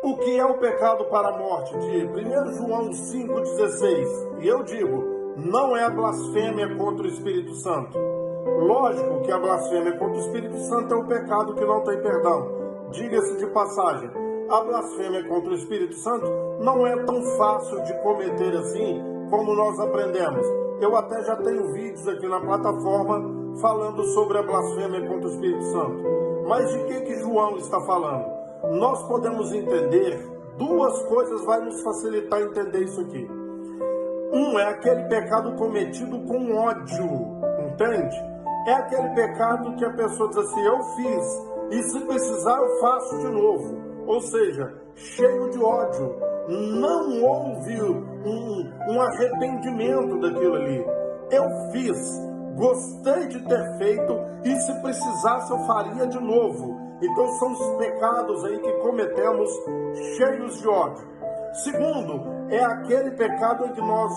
o que é o pecado para a morte, de 1 João 5,16. E eu digo, não é a blasfêmia contra o Espírito Santo. Lógico que a blasfêmia contra o Espírito Santo é um pecado que não tem perdão. Diga-se de passagem, a blasfêmia contra o Espírito Santo não é tão fácil de cometer assim como nós aprendemos. Eu até já tenho vídeos aqui na plataforma falando sobre a blasfêmia contra o Espírito Santo. Mas de que João está falando? Nós podemos entender, duas coisas vai nos facilitar entender isso aqui. Um é aquele pecado cometido com ódio, entende? É aquele pecado que a pessoa diz assim, eu fiz, e se precisar eu faço de novo. Ou seja, cheio de ódio. Não houve um arrependimento daquilo ali. Eu fiz, gostei de ter feito, e se precisasse eu faria de novo. Então são os pecados aí que cometemos cheios de ódio. Segundo, é aquele pecado em que nós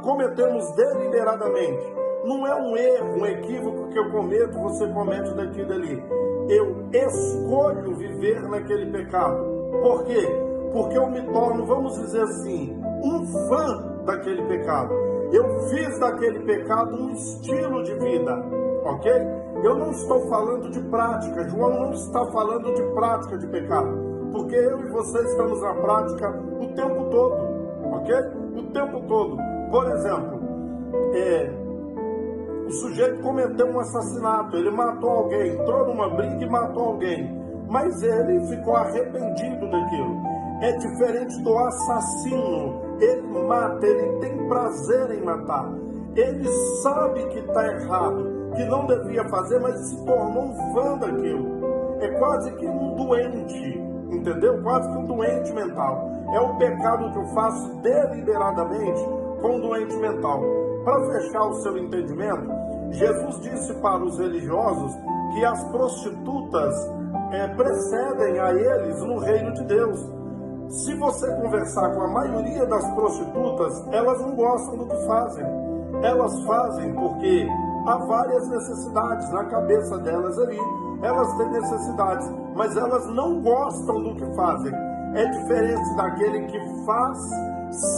cometemos deliberadamente. Não é um erro, um equívoco que eu cometo, você comete daqui e dali. Eu escolho viver naquele pecado. Por quê? Porque eu me torno, vamos dizer assim, um fã daquele pecado. Eu fiz daquele pecado um estilo de vida, ok? Eu não estou falando de prática, João não está falando de prática de pecado, porque eu e você estamos na prática o tempo todo, ok? O tempo todo. Por exemplo, o sujeito cometeu um assassinato, ele matou alguém, entrou numa briga e matou alguém, mas ele ficou arrependido daquilo. É diferente do assassino, ele mata, ele tem prazer em matar, ele sabe que está errado, que não devia fazer, mas se tornou um fã daquilo. É quase que um doente, entendeu? Quase que um doente mental. É o pecado que eu faço deliberadamente com um doente mental. Para fechar o seu entendimento, Jesus disse para os religiosos que as prostitutas precedem a eles no reino de Deus. Se você conversar com a maioria das prostitutas, elas não gostam do que fazem. Elas fazem porque há várias necessidades na cabeça delas ali. Elas têm necessidades, mas elas não gostam do que fazem. É diferente daquele que faz,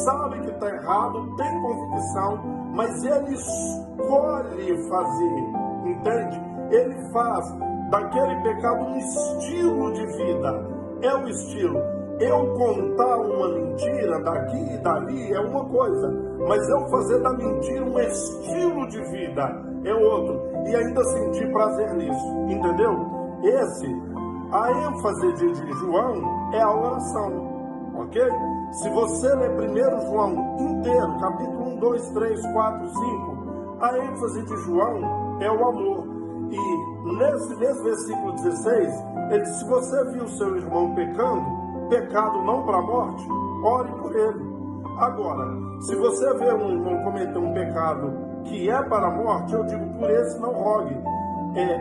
sabe que está errado, tem convicção, mas ele escolhe fazer, entende? Ele faz daquele pecado um estilo de vida. É o estilo. Eu contar uma mentira daqui e dali é uma coisa, mas eu fazer da mentira um estilo de vida é outro, e ainda sentir prazer nisso, entendeu? A ênfase de João é a oração, ok? Se você ler 1 João inteiro, capítulo 1, 2, 3, 4, 5, a ênfase de João é o amor. E nesse versículo 16, ele diz, se você viu seu irmão pecando, pecado não para a morte, ore por ele. Agora, se você vê um irmão cometer um pecado que é para a morte, eu digo, por esse não rogue.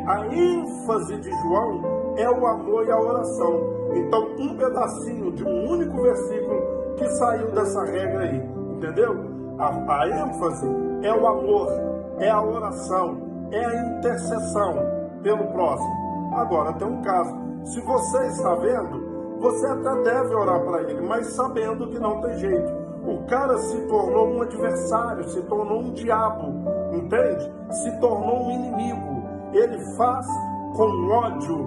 A ênfase de João é o amor e a oração. Então, um pedacinho de um único versículo que saiu dessa regra aí, entendeu? A ênfase é o amor, é a oração, é a intercessão pelo próximo. Agora, tem um caso. Se você está vendo, você até deve orar para ele, mas sabendo que não tem jeito. O cara se tornou um adversário, se tornou um diabo, entende? Se tornou um inimigo. Ele faz com ódio,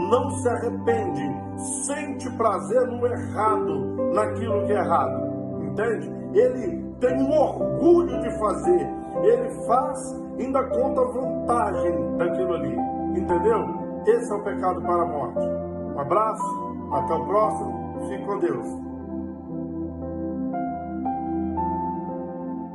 não se arrepende, sente prazer no errado, naquilo que é errado, entende? Ele tem um orgulho de fazer, ele faz, ainda conta vantagem daquilo ali, entendeu? Esse é o pecado para a morte. Um abraço. Até o próximo. Fique com Deus.